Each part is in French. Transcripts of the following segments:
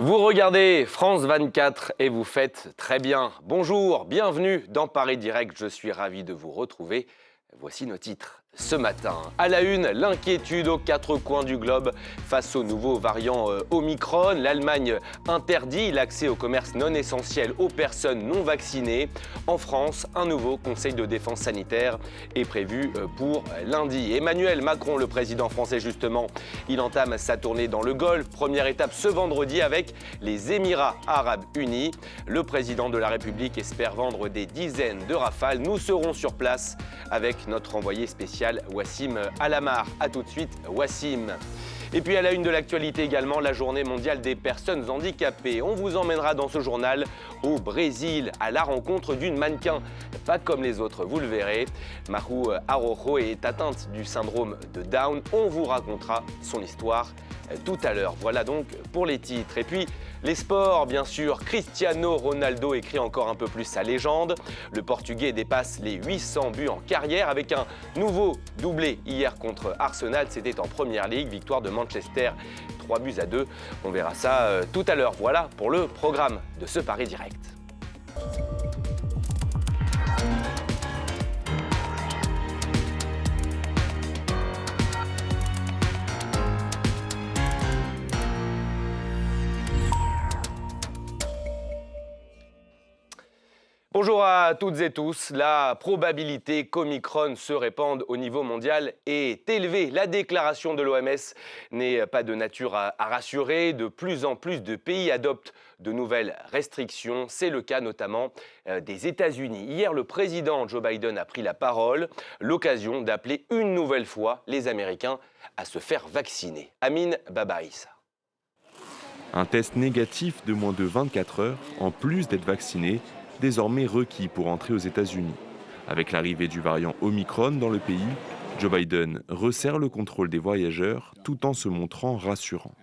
Vous regardez France 24 et vous faites très bien. Bonjour, bienvenue dans Paris Direct, je suis ravi de vous retrouver. Voici nos titres. Ce matin, à la une, l'inquiétude aux quatre coins du globe face au nouveau variant Omicron. L'Allemagne interdit l'accès au commerce non essentiel aux personnes non vaccinées. En France, un nouveau conseil de défense sanitaire est prévu pour lundi. Emmanuel Macron, le président français justement, il entame sa tournée dans le Golfe. Première étape ce vendredi avec les Émirats arabes unis. Le président de la République espère vendre des dizaines de rafales. Nous serons sur place avec notre envoyé spécial Wassim Alamar. A tout de suite, Wassim. Et puis à la une de l'actualité également, la journée mondiale des personnes handicapées. On vous emmènera dans ce journal au Brésil, à la rencontre d'une mannequin, pas comme les autres, vous le verrez. Maru Araujo est atteinte du syndrome de Down. On vous racontera son histoire tout à l'heure. Voilà donc pour les titres. Et puis les sports, bien sûr. Cristiano Ronaldo écrit encore un peu plus sa légende. Le Portugais dépasse les 800 buts en carrière avec un nouveau doublé hier contre Arsenal. C'était en Première Ligue, victoire de Manchester 3-2. On verra ça tout à l'heure. Voilà pour le programme de ce Paris Direct. Bonjour à toutes et tous. La probabilité qu'Omicron se répande au niveau mondial est élevée. La déclaration de l'OMS n'est pas de nature à rassurer. De plus en plus de pays adoptent de nouvelles restrictions. C'est le cas notamment des États-Unis. Hier, le président Joe Biden a pris la parole, l'occasion d'appeler une nouvelle fois les Américains à se faire vacciner. Amine Babaïssa. Un test négatif de moins de 24 heures, en plus d'être vacciné, désormais requis pour entrer aux États-Unis. Avec l'arrivée du variant Omicron dans le pays, Joe Biden resserre le contrôle des voyageurs tout en se montrant rassurant.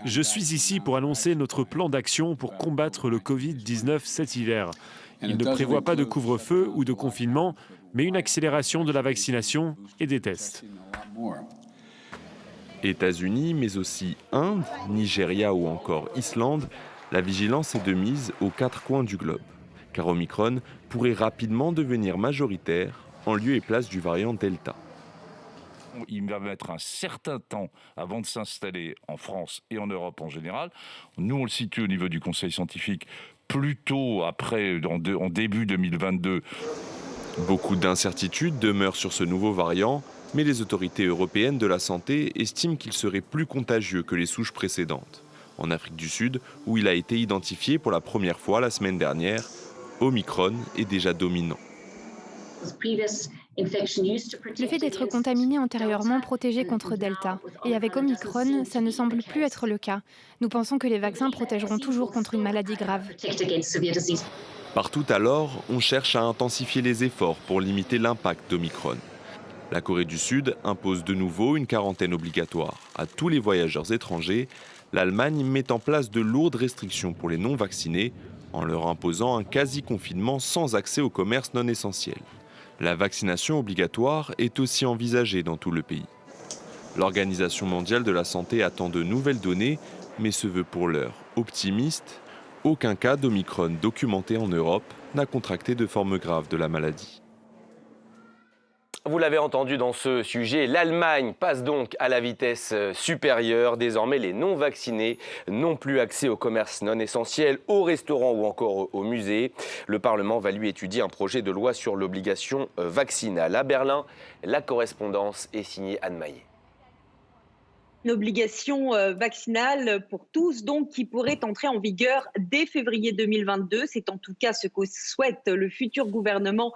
Je suis ici pour annoncer notre plan d'action pour combattre le Covid-19 cet hiver. Il ne prévoit pas de couvre-feu ou de confinement, mais une accélération de la vaccination et des tests. États-Unis, mais aussi Inde, Nigeria ou encore Islande, la vigilance est de mise aux quatre coins du globe, car Omicron pourrait rapidement devenir majoritaire en lieu et place du variant Delta. Il va mettre un certain temps avant de s'installer en France et en Europe en général. Nous, on le situe au niveau du Conseil scientifique plutôt après, en début 2022. Beaucoup d'incertitudes demeurent sur ce nouveau variant, mais les autorités européennes de la santé estiment qu'il serait plus contagieux que les souches précédentes. En Afrique du Sud, où il a été identifié pour la première fois la semaine dernière, Omicron est déjà dominant. Le fait d'être contaminé antérieurement protégeait contre Delta. Et avec Omicron, ça ne semble plus être le cas. Nous pensons que les vaccins protégeront toujours contre une maladie grave. Partout alors, on cherche à intensifier les efforts pour limiter l'impact d'Omicron. La Corée du Sud impose de nouveau une quarantaine obligatoire à tous les voyageurs étrangers. L'Allemagne met en place de lourdes restrictions pour les non-vaccinés en leur imposant un quasi-confinement sans accès au commerce non essentiel. La vaccination obligatoire est aussi envisagée dans tout le pays. L'Organisation mondiale de la santé attend de nouvelles données, mais se veut pour l'heure optimiste. Aucun cas d'Omicron documenté en Europe n'a contracté de forme grave de la maladie. Vous l'avez entendu dans ce sujet, l'Allemagne passe donc à la vitesse supérieure. Désormais, les non-vaccinés n'ont plus accès au commerce non essentiel, aux restaurants ou encore aux musées. Le Parlement va lui étudier un projet de loi sur l'obligation vaccinale. À Berlin, la correspondance est signée Anne Maillet. Une obligation vaccinale pour tous, donc, qui pourrait entrer en vigueur dès février 2022. C'est en tout cas ce que souhaite le futur gouvernement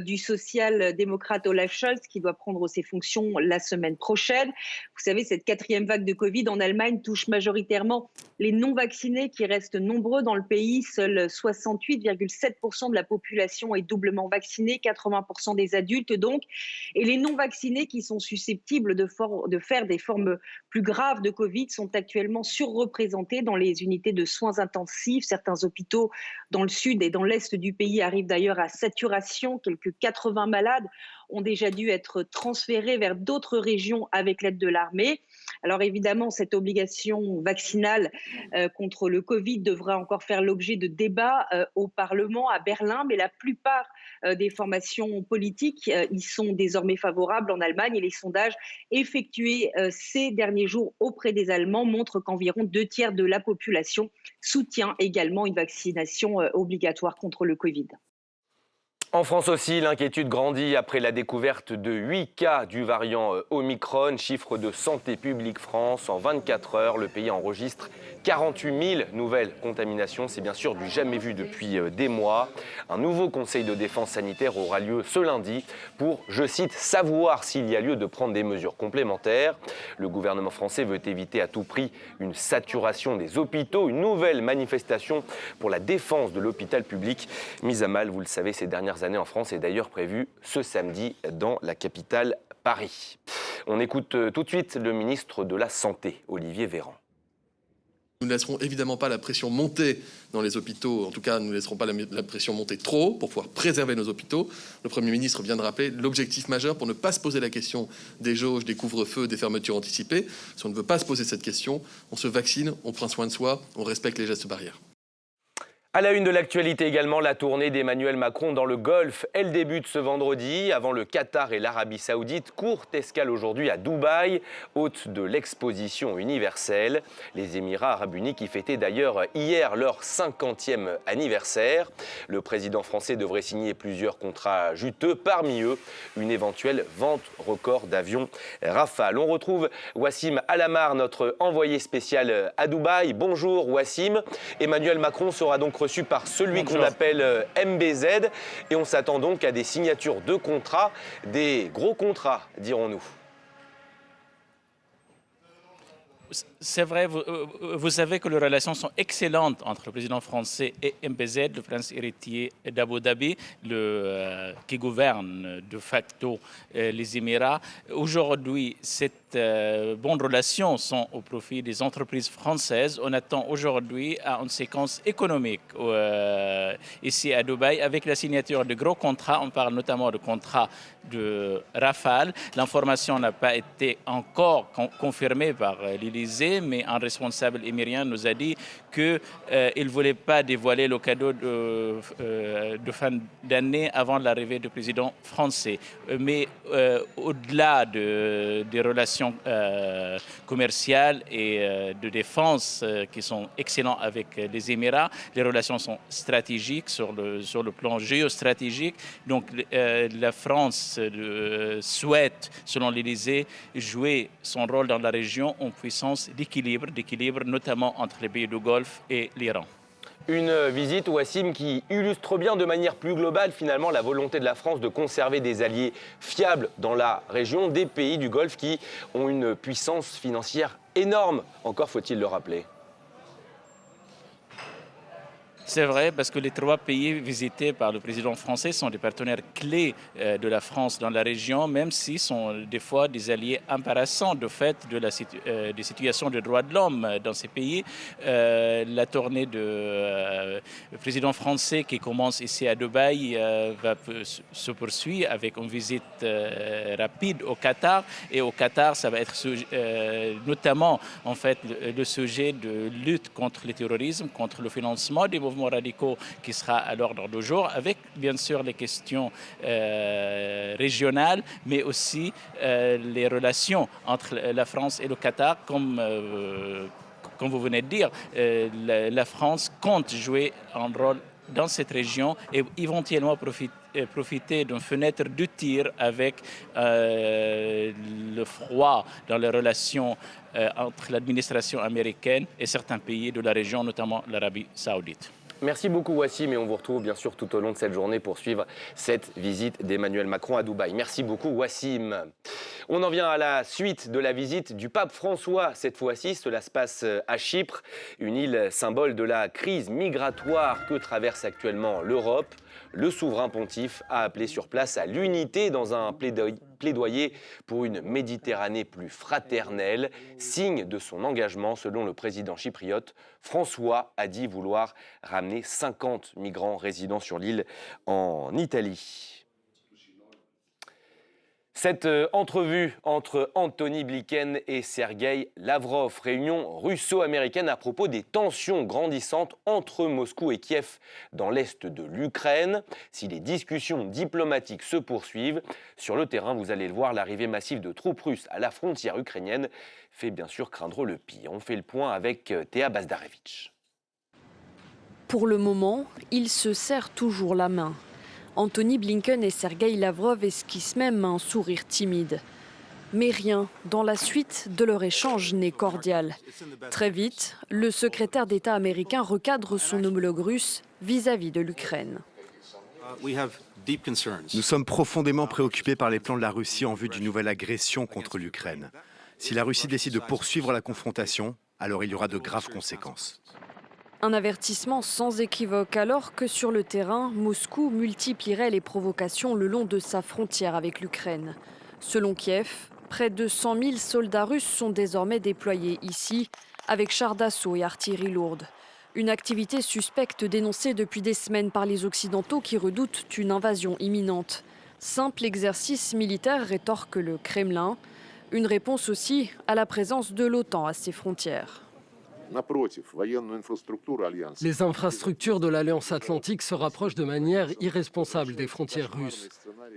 du social-démocrate Olaf Scholz, qui doit prendre ses fonctions la semaine prochaine. Vous savez, cette quatrième vague de Covid en Allemagne touche majoritairement les non-vaccinés qui restent nombreux dans le pays. Seuls 68,7% de la population est doublement vaccinée, 80% des adultes donc. Et les non-vaccinés qui sont susceptibles de faire des formes plus graves de Covid sont actuellement surreprésentés dans les unités de soins intensifs. Certains hôpitaux dans le sud et dans l'est du pays arrivent d'ailleurs à saturation. Quelques 80 malades ont déjà dû être transférés vers d'autres régions avec l'aide de l'armée. Alors évidemment, cette obligation vaccinale contre le Covid devra encore faire l'objet de débats au Parlement à Berlin, mais la plupart des formations politiques y sont désormais favorables en Allemagne et les sondages effectués ces derniers jours auprès des Allemands montrent qu'environ 2/3 de la population soutient également une vaccination obligatoire contre le Covid. En France aussi, l'inquiétude grandit après la découverte de 8 cas du variant Omicron. Chiffre de Santé publique France. En 24 heures, le pays enregistre 48 000 nouvelles contaminations. C'est bien sûr du jamais vu depuis des mois. Un nouveau conseil de défense sanitaire aura lieu ce lundi pour, je cite, savoir s'il y a lieu de prendre des mesures complémentaires. Le gouvernement français veut éviter à tout prix une saturation des hôpitaux, une nouvelle manifestation pour la défense de l'hôpital public, mise à mal, vous le savez, ces dernières années en France, est d'ailleurs prévue ce samedi dans la capitale Paris. On écoute tout de suite le ministre de la Santé, Olivier Véran. Nous ne laisserons évidemment pas la pression monter dans les hôpitaux. En tout cas, nous ne laisserons pas la pression monter trop pour pouvoir préserver nos hôpitaux. Le Premier ministre vient de rappeler l'objectif majeur pour ne pas se poser la question des jauges, des couvre-feux, des fermetures anticipées. Si on ne veut pas se poser cette question, on se vaccine, on prend soin de soi, on respecte les gestes barrières. À la une de l'actualité également, la tournée d'Emmanuel Macron dans le Golfe. Elle débute ce vendredi avant le Qatar et l'Arabie Saoudite. Courte escale aujourd'hui à Dubaï, hôte de l'exposition universelle. Les Émirats Arabes Unis qui fêtaient d'ailleurs hier leur 50e anniversaire. Le président français devrait signer plusieurs contrats juteux. Parmi eux, une éventuelle vente record d'avions Rafale. On retrouve Wassim Alamar, notre envoyé spécial à Dubaï. Bonjour Wassim. Emmanuel Macron sera donc reçu par celui qu'on appelle MBZ et on s'attend donc à des signatures de contrats, des gros contrats, dirons-nous. C'est vrai, vous savez que les relations sont excellentes entre le président français et MBZ, le prince héritier d'Abu Dhabi, qui gouverne de facto les Émirats. Aujourd'hui, cette bonnes relations sont au profit des entreprises françaises. On attend aujourd'hui à une séquence économique ici à Dubaï avec la signature de gros contrats. On parle notamment de contrats de Rafale. L'information n'a pas été encore confirmée par l'Élysée, mais un responsable émirien nous a dit qu'il ne voulait pas dévoiler le cadeau de fin d'année avant l'arrivée du président français. Mais au-delà des relations commerciales et de défense qui sont excellentes avec les Émirats, les relations sont stratégiques sur le plan géostratégique. Donc la France souhaite, selon l'Élysée, jouer son rôle dans la région en puissance d'équilibre notamment entre les pays du Golfe et l'Iran. Une visite, Wassim, qui illustre bien de manière plus globale finalement la volonté de la France de conserver des alliés fiables dans la région, des pays du Golfe qui ont une puissance financière énorme, encore faut-il le rappeler. C'est vrai, parce que les 3 pays visités par le président français sont des partenaires clés de la France dans la région, même s'ils sont des fois des alliés embarrassants de fait des situations de droits de l'homme dans ces pays. La tournée du président français qui commence ici à Dubaï se poursuit avec une visite rapide au Qatar. Et au Qatar, ça va être notamment en fait le sujet de lutte contre le terrorisme, contre le financement des mouvements radicaux qui sera à l'ordre du jour, avec bien sûr les questions régionales, mais aussi les relations entre la France et le Qatar, comme vous venez de dire. La France compte jouer un rôle dans cette région et éventuellement profiter d'une fenêtre de tir avec le froid dans les relations entre l'administration américaine et certains pays de la région, notamment l'Arabie Saoudite. Merci beaucoup Wassim et on vous retrouve bien sûr tout au long de cette journée pour suivre cette visite d'Emmanuel Macron à Dubaï. Merci beaucoup Wassim. On en vient à la suite de la visite du pape François. Cette fois-ci, cela se passe à Chypre, une île symbole de la crise migratoire que traverse actuellement l'Europe. Le souverain pontife a appelé sur place à l'unité dans un plaidoyer pour une Méditerranée plus fraternelle, signe de son engagement selon le président chypriote. François a dit vouloir ramener 50 migrants résidant sur l'île en Italie. Cette entrevue entre Antony Blinken et Sergueï Lavrov, réunion russo-américaine à propos des tensions grandissantes entre Moscou et Kiev dans l'est de l'Ukraine. Si les discussions diplomatiques se poursuivent, sur le terrain, vous allez le voir, l'arrivée massive de troupes russes à la frontière ukrainienne fait bien sûr craindre le pire. On fait le point avec Théa Bazdarevitch. Pour le moment, ils se serrent toujours la main. Antony Blinken et Sergueï Lavrov esquissent même un sourire timide. Mais rien dans la suite de leur échange n'est cordial. Très vite, le secrétaire d'État américain recadre son homologue russe vis-à-vis de l'Ukraine. Nous sommes profondément préoccupés par les plans de la Russie en vue d'une nouvelle agression contre l'Ukraine. Si la Russie décide de poursuivre la confrontation, alors il y aura de graves conséquences. Un avertissement sans équivoque alors que sur le terrain, Moscou multiplierait les provocations le long de sa frontière avec l'Ukraine. Selon Kiev, près de 100 000 soldats russes sont désormais déployés ici, avec chars d'assaut et artillerie lourde. Une activité suspecte dénoncée depuis des semaines par les Occidentaux qui redoutent une invasion imminente. Simple exercice militaire, rétorque le Kremlin. Une réponse aussi à la présence de l'OTAN à ses frontières. Les infrastructures de l'Alliance Atlantique se rapprochent de manière irresponsable des frontières russes.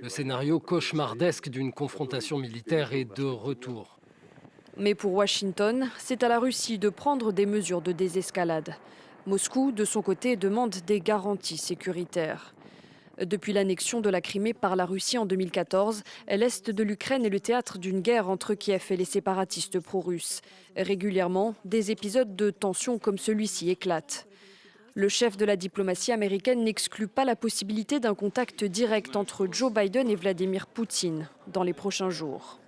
Le scénario cauchemardesque d'une confrontation militaire est de retour. Mais pour Washington, c'est à la Russie de prendre des mesures de désescalade. Moscou, de son côté, demande des garanties sécuritaires. Depuis l'annexion de la Crimée par la Russie en 2014, l'Est de l'Ukraine est le théâtre d'une guerre entre Kiev et les séparatistes pro-russes. Régulièrement, des épisodes de tension comme celui-ci éclatent. Le chef de la diplomatie américaine n'exclut pas la possibilité d'un contact direct entre Joe Biden et Vladimir Poutine dans les prochains jours.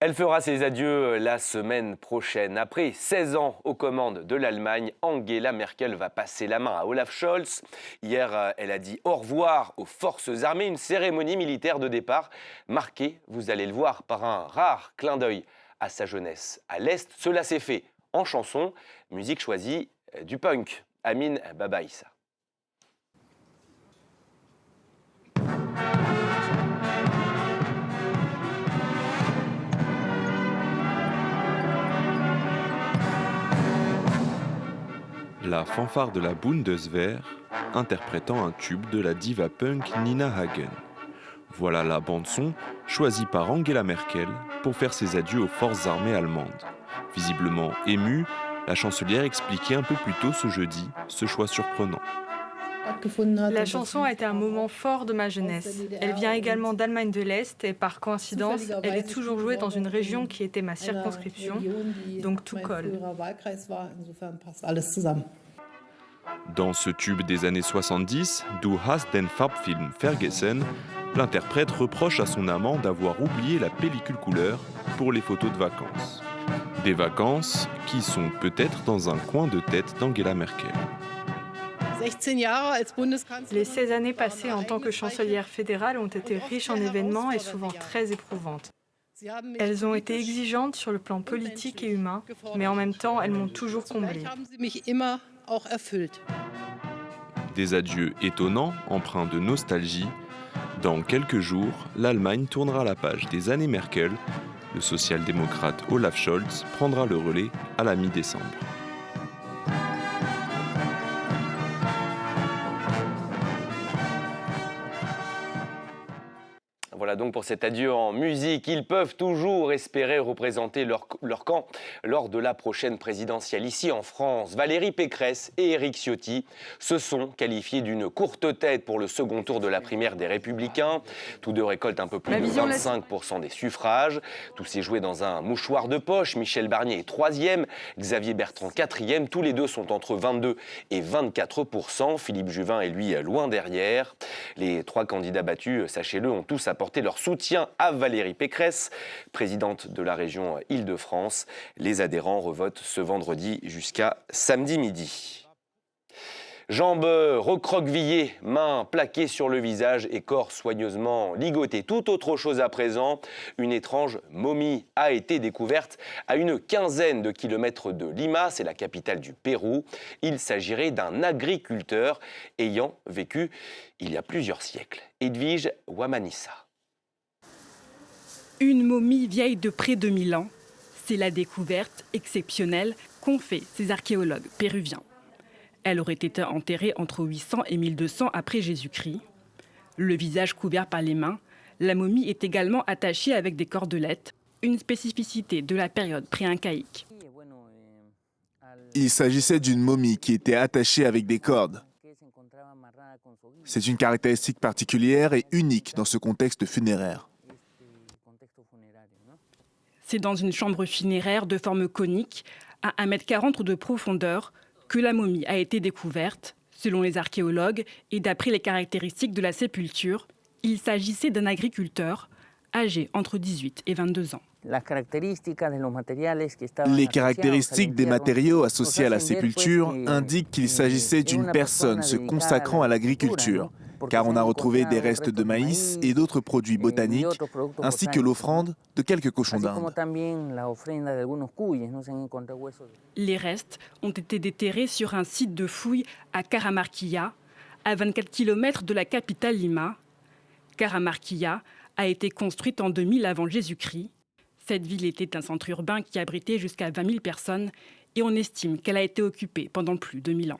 Elle fera ses adieux la semaine prochaine. Après 16 ans aux commandes de l'Allemagne, Angela Merkel va passer la main à Olaf Scholz. Hier, elle a dit au revoir aux forces armées, une cérémonie militaire de départ marquée, vous allez le voir, par un rare clin d'œil à sa jeunesse. À l'Est, cela s'est fait en chanson, musique choisie du punk. Amin Baba Issa. La fanfare de la Bundeswehr interprétant un tube de la diva punk Nina Hagen. Voilà la bande-son choisie par Angela Merkel pour faire ses adieux aux forces armées allemandes. Visiblement émue, la chancelière expliquait un peu plus tôt ce jeudi ce choix surprenant. La chanson a été un moment fort de ma jeunesse. Elle vient également d'Allemagne de l'Est et par coïncidence, elle est toujours jouée dans une région qui était ma circonscription, donc tout colle. Dans ce tube des années 70, Du hast den Farbfilm vergessen, l'interprète reproche à son amant d'avoir oublié la pellicule couleur pour les photos de vacances. Des vacances qui sont peut-être dans un coin de tête d'Angela Merkel. Les 16 années passées en tant que chancelière fédérale ont été riches en événements et souvent très éprouvantes. Elles ont été exigeantes sur le plan politique et humain, mais en même temps, elles m'ont toujours comblée. Des adieux étonnants, empreints de nostalgie. Dans quelques jours, l'Allemagne tournera la page des années Merkel. Le social-démocrate Olaf Scholz prendra le relais à la mi-décembre. Voilà donc pour cet adieu en musique. Ils peuvent toujours espérer représenter leur camp lors de la prochaine présidentielle. Ici en France, Valérie Pécresse et Éric Ciotti se sont qualifiés d'une courte tête pour le second tour de la primaire des Républicains. Tous deux récoltent un peu plus de 25% des suffrages. Tout s'est joué dans un mouchoir de poche. Michel Barnier est 3e, Xavier Bertrand 4e. Tous les deux sont entre 22 et 24%. Philippe Juvin est lui loin derrière. Les trois candidats battus, sachez-le, ont tous apporté leur soutien à Valérie Pécresse, présidente de la région Île-de-France. Les adhérents revotent ce vendredi jusqu'à samedi midi. Jambes recroquevillées, mains plaquées sur le visage et corps soigneusement ligotés. Tout autre chose à présent, une étrange momie a été découverte à une quinzaine de kilomètres de Lima, c'est la capitale du Pérou. Il s'agirait d'un agriculteur ayant vécu il y a plusieurs siècles. Edwige Wamanissa. Une momie vieille de près de 1000 ans, c'est la découverte exceptionnelle qu'ont fait ces archéologues péruviens. Elle aurait été enterrée entre 800 et 1200 après Jésus-Christ. Le visage couvert par les mains, la momie est également attachée avec des cordelettes, une spécificité de la période pré-incaïque. Il s'agissait d'une momie qui était attachée avec des cordes. C'est une caractéristique particulière et unique dans ce contexte funéraire. C'est dans une chambre funéraire de forme conique, à 1,40 m de profondeur, que la momie a été découverte. Selon les archéologues et d'après les caractéristiques de la sépulture, il s'agissait d'un agriculteur âgé entre 18 et 22 ans. Les caractéristiques des matériaux associés à la sépulture indiquent qu'il s'agissait d'une personne se consacrant à l'agriculture, car on a retrouvé des restes de maïs et d'autres produits botaniques, ainsi que l'offrande de quelques cochons d'Inde. Les restes ont été déterrés sur un site de fouilles à Caramarquilla, à 24 km de la capitale Lima. Caramarquilla a été construite en 2000 avant Jésus-Christ. Cette ville était un centre urbain qui abritait jusqu'à 20 000 personnes et on estime qu'elle a été occupée pendant plus de 1000 ans.